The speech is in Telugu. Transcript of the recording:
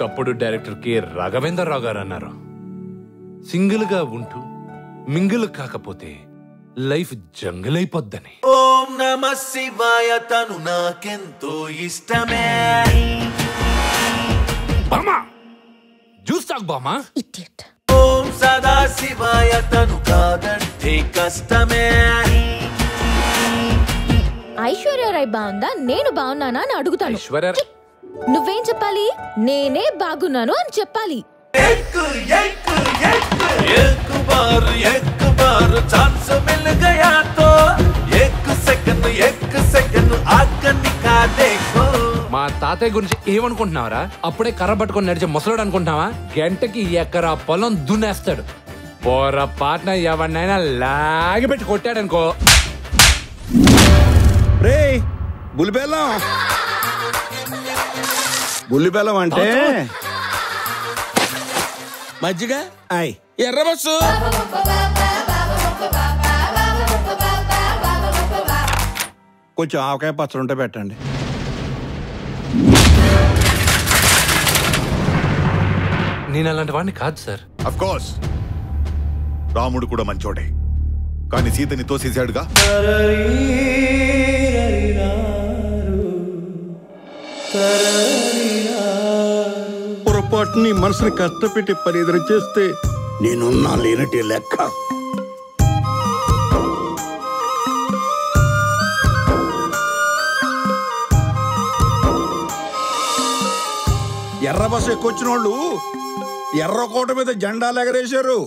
ఒకప్పుడు డైరెక్టర్ కె రాఘవేంద్రరావు గారు అన్నారు, సింగిల్ గా ఉంటూ మింగిల్ కాకపోతే లైఫ్ జంగిల్ అయిపోద్దని. ఓం నమ శివాయ తను నాకెంతో ఇష్టమే. బామా జ్యూస్ తాగు బామా. ఓం సదా శివాయ తను కాదంటే కష్టమే. ఐశ్వర్యరాయ్ బాగుందా నేను బాగున్నానా అని అడుగుతాను. ఐశ్వర్య నువ్వేం చెప్పాలి? నేనే బాగున్నాను అని చెప్పాలి. ఛాన్స్ మిల్ గయా తో ఏక్ సెకండ్ ఆగని కా దేఖో. మా తాతయ్య గురించి ఏమనుకుంటున్నావరా? అప్పుడే కర్ర పట్టుకొని నడిచే ముసలోడు అనుకుంటున్నావా? గంటకి ఎకరా పొలం దున్నేస్తాడు. పోర పాటన ఎవరినైనా లాగి పెట్టి కొట్టాడనుకో. రే బుల్లిబెల్లం, బుల్లిబెల్లం అంటే మజ్జిగ, ఆయ్ ఎర్ర బస్సు. కొంచెం ఆవకాయ పచ్చడి ఉంటే పెట్టండి. నేను అలాంటి వాడిని కాదు సార్. అఫ్ కోర్స్ రాముడు కూడా మంచోడే, కానీ సీతని తోసేశాడుగా. పొరపాటు నీ మనసుని కష్టపెట్టి పని ఎదురు చేస్తే నేనున్నా లేనటి లెక్క. ఎర్ర బస్సు ఎక్కువచ్చిన వాళ్ళు ఎర్రకోట మీద జెండాలు ఎగరేశారు.